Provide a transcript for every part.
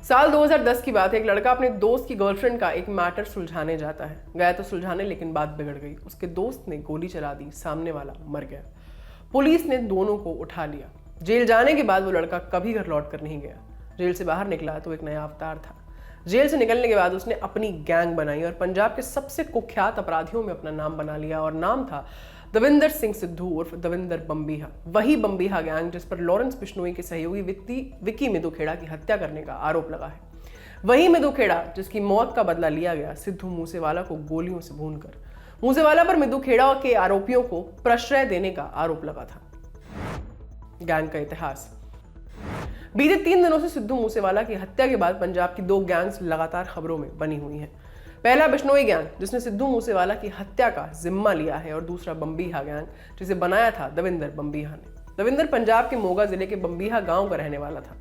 साल 2010 की बात है। एक लड़का अपने दोस्त की गर्लफ्रेंड का एक मैटर सुलझाने जाता है। गया तो सुलझाने, लेकिन बात बिगड़ गई। उसके दोस्त ने गोली चला दी, सामने वाला मर गया। पुलिस ने दोनों को उठा लिया। जेल जाने के बाद वो लड़का कभी घर लौट कर नहीं गया। जेल से बाहर निकला तो एक नया अवतार था। जेल से निकलने के बाद उसने अपनी गैंग बनाई और पंजाब के सबसे कुख्यात अपराधियों में अपना नाम बना लिया, और नाम था दविंदर सिंह सिद्धू उर्फ दविंदर बम्बीहा। वही बम्बीहा गैंग जिस पर लॉरेंस बिश्नोई के सहयोगी विक्की मिदुखेड़ा की हत्या करने का आरोप लगा है। वही मिदुखेड़ा जिसकी मौत का बदला लिया गया सिद्धू मूसेवाला को गोलियों से भूनकर। मूसेवाला पर मिदुखेड़ा के आरोपियों को प्रश्रय देने का आरोप लगा था। गैंग का इतिहास। बीते 3 दिनों से सिद्धू मूसेवाला की हत्या के बाद पंजाब की 2 गैंग्स लगातार खबरों में बनी हुई हैं। पहला बिश्नोई गैंग जिसने सिद्धू मूसेवाला की हत्या का जिम्मा लिया है, और दूसरा बम्बीहा गैंग जिसे बनाया था दविंदर बम्बीहा ने। दविंदर पंजाब के मोगा जिले के बम्बीहा गांव का रहने वाला था।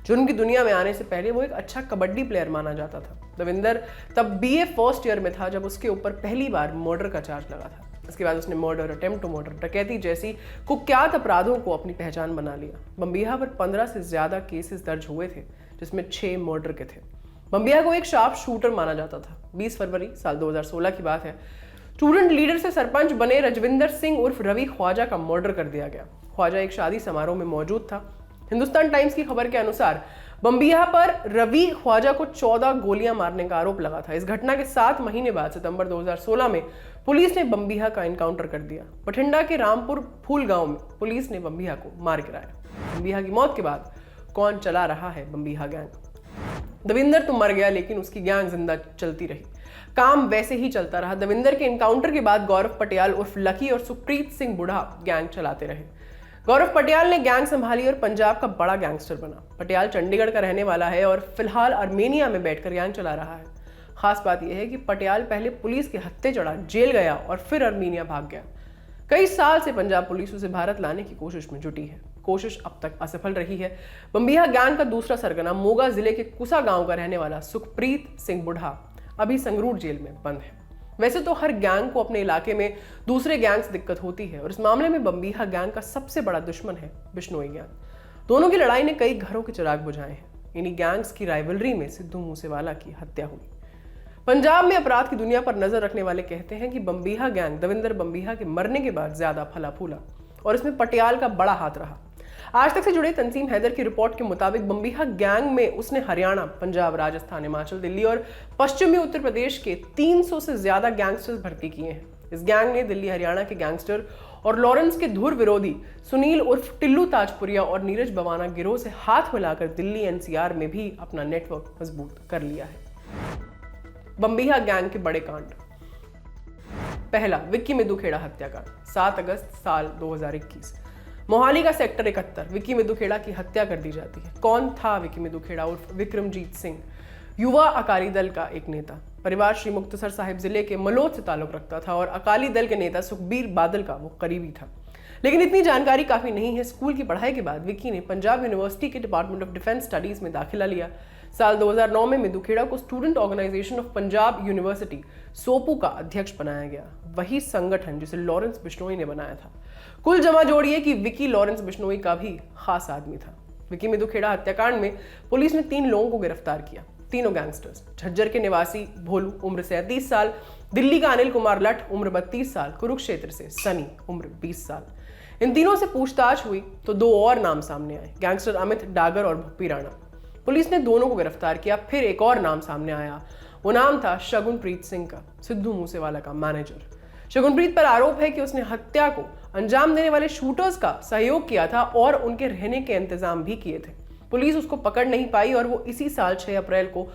जुर्म की दुनिया में आने से पहले वो एक अच्छा कबड्डी प्लेयर माना जाता था। दविंदर तब BA फर्स्ट ईयर में था जब उसके ऊपर पहली बार मर्डर का चार्ज लगा था। इसके बाद उसने मर्डर, अटेम्प्ट टू मर्डर, डकैती जैसी कुख्यात अपराधों को अपनी पहचान बना लिया। बम्बीहा पर 15 से ज्यादा केसेस दर्ज हुए थे, जिसमें 6 मर्डर के थे। बम्बीहा को एक शार्प शूटर माना जाता था। 20 फरवरी साल 2016 की बात है। स्टूडेंट लीडर से सरपंच बने रजविंदर सिंह उर्फ रवि ख्वाजा का मर्डर कर दिया गया। ख्वाजा एक शादी समारोह में मौजूद था। हिंदुस्तान टाइम्स की खबर के अनुसार बम्बीहा पर रवि ख्वाजा को 14 गोलियां मारने का आरोप लगा था। इस घटना के 7 महीने बाद सितंबर 2016 में पुलिस ने बम्बीहा का एनकाउंटर कर दिया। बठिंडा के रामपुर फूल गांव में पुलिस ने बम्बीहा को मार गिराया। बम्बीहा की मौत के बाद कौन चला रहा है बम्बीहा गैंग? दविंदर तो मर गया, लेकिन उसकी गैंग जिंदा चलती रही। काम वैसे ही चलता रहा। दविंदर के एनकाउंटर के बाद गौरव पटियाल उर्फ लकी और सुप्रीत सिंह बुढ़ा गैंग चलाते रहे। गौरव पटियाल ने गैंग संभाली और पंजाब का बड़ा गैंगस्टर बना। पटियाल चंडीगढ़ का रहने वाला है और फिलहाल आर्मेनिया में बैठकर गैंग चला रहा है। खास बात यह है कि पटियाल पहले पुलिस के हत्थे चढ़ा, जेल गया और फिर आर्मेनिया भाग गया। कई साल से पंजाब पुलिस उसे भारत लाने की कोशिश में जुटी है। कोशिश अब तक असफल रही है। बम्बीहा गैंग का दूसरा सरगना मोगा जिले के कुसा गांव का रहने वाला सुखप्रीत सिंह बुढ़ा अभी संगरूर जेल में बंद है। वैसे तो हर गैंग को अपने इलाके में दूसरे गैंग से दिक्कत होती है, और इस मामले में बम्बीहा गैंग का सबसे बड़ा दुश्मन है बिश्नोई गैंग। दोनों की लड़ाई ने कई घरों के चिराग बुझाए हैं। इन्हीं गैंग्स की राइवलरी में सिद्धू मूसेवाला की हत्या हुई। पंजाब में अपराध की दुनिया पर नजर रखने वाले कहते हैं कि बम्बीहा गैंग दविंदर बम्बीहा के मरने के बाद ज्यादा फला फूला, और इसमें पटियाल का बड़ा हाथ रहा। आज तक से जुड़े तंजीम हैदर की रिपोर्ट के मुताबिक बम्बीहा गैंग में उसने हरियाणा, पंजाब, राजस्थान, हिमाचल, दिल्ली और पश्चिमी उत्तर प्रदेश के 300 से ज्यादा गैंगस्टर्स भर्ती किए हैं। इस गैंग ने दिल्ली हरियाणा के गैंगस्टर और लॉरेंस के धुर विरोधी सुनील उर्फ टिल्लू ताजपुरिया और नीरज बवाना गिरोह से हाथ मिलाकर दिल्ली NCR में भी अपना नेटवर्क मजबूत कर लिया है। बम्बीहा गैंग के बड़े कांड। पहला, विक्की मिदुखेड़ा हत्याकांड। 7 अगस्त साल 2021, मोहाली का सेक्टर 71, विक्की मिदुखेड़ा की हत्या कर दी जाती है। कौन था विक्की मिदुखेड़ा उर्फ विक्रमजीत सिंह? युवा अकाली दल का एक नेता। परिवार श्री मुक्तसर साहिब जिले के मलोद से ताल्लुक रखता था और अकाली दल के नेता सुखबीर बादल का वो करीबी था। लेकिन इतनी जानकारी काफी नहीं है। स्कूल की पढ़ाई के बाद विक्की ने पंजाब यूनिवर्सिटी के डिपार्टमेंट ऑफ डिफेंस स्टडीज में दाखिला लिया। साल 2009 में मिदुखेड़ा को student organisation of Punjab university SOPU का अध्यक्ष बनाया गया, वही संगठन जिसे लॉरेंस बिश्नोई ने बनाया था। कुल जमा जोड़िए कि विक्की लॉरेंस बिश्नोई का भी खास आदमी था। विक्की मिदुखेड़ा हत्याकांड में पुलिस ने 3 लोगों को गिरफ्तार किया। तीनों गैंगस्टर्स। झज्जर के निवासी भोलू उम्र 37 साल, दिल्ली का अनिल कुमार लठ उम्र 32 साल, कुरुक्षेत्र से सनी उम्र 20 साल। इन तीनों से पूछताछ हुई तो 2 और नाम सामने आए, गैंगस्टर अमित डागर और भुप्पी राणा। पुलिस ने दोनों को गिरफ्तार किया। फिर एक और नाम सामने आया। वो नाम था शगुनप्रीत सिंह का, सिद्धू मूसेवाला का मैनेजर। शगुनप्रीत पर आरोप है कि उसने हत्या को अंजाम देने वाले शूटर्स का सहयोग किया था और उनके रहने के इंतजाम भी किए थे। पुलिस उसको पकड़ नहीं पाई और वो इसी साल 6 अप्रैल को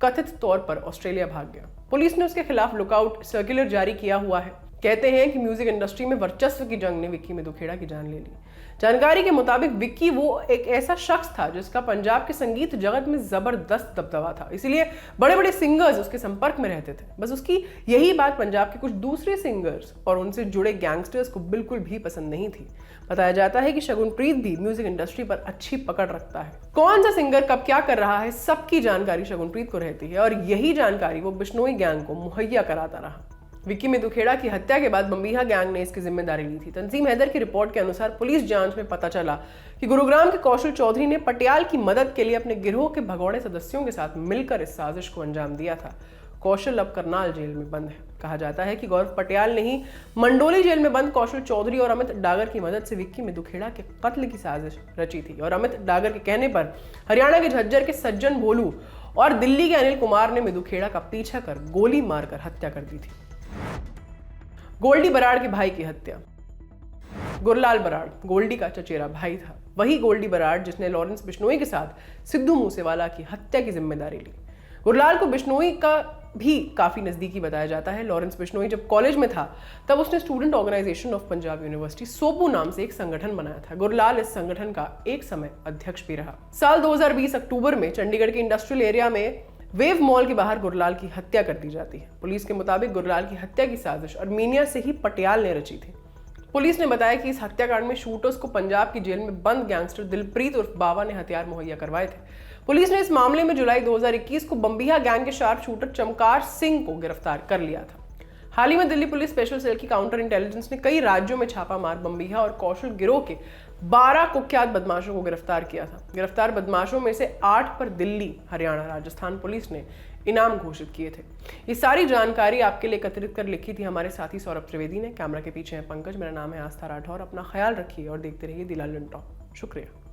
कथित तौर पर ऑस्ट्रेलिया भाग गया। पुलिस ने उसके खिलाफ लुकआउट सर्कुलर जारी किया हुआ है। कहते हैं कि म्यूजिक इंडस्ट्री में वर्चस्व की जंग ने विक्की मिदुखेड़ा की जान ले ली। जानकारी के मुताबिक विक्की वो एक ऐसा शख्स था जिसका पंजाब के संगीत जगत में जबरदस्त दबदबा था, इसीलिए बड़े बड़े सिंगर्स उसके संपर्क में रहते थे। बस उसकी यही बात पंजाब के कुछ दूसरे सिंगर्स और उनसे जुड़े गैंगस्टर्स को बिल्कुल भी पसंद नहीं थी। बताया जाता है कि शगुनप्रीत भी म्यूजिक इंडस्ट्री पर अच्छी पकड़ रखता है। कौन सा सिंगर कब क्या कर रहा है, सबकी जानकारी शगुनप्रीत को रहती है और यही जानकारी वो बिश्नोई गैंग को मुहैया कराता रहा। विक्की मेदुखेड़ा की हत्या के बाद बम्बीहा गैंग ने इसकी जिम्मेदारी ली थी। तंजीम हैदर की रिपोर्ट के अनुसार पुलिस जांच में पता चला कि गुरुग्राम के कौशल चौधरी ने पटियाल की मदद के लिए अपने गिरोह के भगौड़े सदस्यों के साथ मिलकर इस साजिश को अंजाम दिया था। कौशल अब करनाल जेल में बंद है। कहा जाता है कि गौरव पटियाल ने ही मंडोली जेल में बंद कौशल चौधरी और अमित डागर की मदद से विक्की मेदुखेड़ा के कत्ल की साजिश रची थी। और अमित डागर के कहने पर हरियाणा के झज्जर के सज्जन भोलू और दिल्ली के अनिल कुमार ने मेदुखेड़ा का पीछा कर गोली मारकर हत्या कर दी थी। गोल्डी बराड़ के भाई की हत्या। गुरलाल बराड़ गोल्डी का चचेरा भाई था। वही गोल्डी बराड़ जिसने लॉरेंस बिश्नोई के साथ सिद्धू मूसेवाला की हत्या की जिम्मेदारी ली। गुरलाल को बिश्नोई का भी काफी नजदीकी बताया जाता है। लॉरेंस बिश्नोई जब कॉलेज में था तब उसने student organisation of Punjab university SOPU नाम से एक संगठन बनाया था। गुरलाल इस संगठन का एक समय अध्यक्ष भी रहा। साल 2020 अक्टूबर में चंडीगढ़ के इंडस्ट्रियल एरिया में वेव मॉल के बाहर गुरलाल की हत्या कर दी जाती है। पुलिस के मुताबिक गुरलाल की हत्या की साजिश अर्मीनिया से ही पटियाल ने रची थी। पुलिस ने बताया कि इस हत्याकांड में शूटर्स को पंजाब की जेल में बंद गैंगस्टर दिलप्रीत उर्फ बावा ने हथियार मुहैया करवाए थे। पुलिस ने इस मामले में जुलाई 2021 को बम्बीहा गैंग के शार्प शूटर चमकार सिंह को गिरफ्तार कर लिया था। हाल ही में दिल्ली पुलिस स्पेशल सेल की काउंटर इंटेलिजेंस ने कई राज्यों में छापा मार बम्बीहा और कौशल गिरोह के 12 कुख्यात बदमाशों को गिरफ्तार किया था। गिरफ्तार बदमाशों में से 8 पर दिल्ली, हरियाणा, राजस्थान पुलिस ने इनाम घोषित किए थे। ये सारी जानकारी आपके लिए एकत्रित कर लिखी थी हमारे साथी सौरभ त्रिवेदी ने। कैमरा के पीछे है पंकज। मेरा नाम है आस्था राठौर। अपना ख्याल रखिए और देखते रहिए दी लाल लंटॉप। शुक्रिया।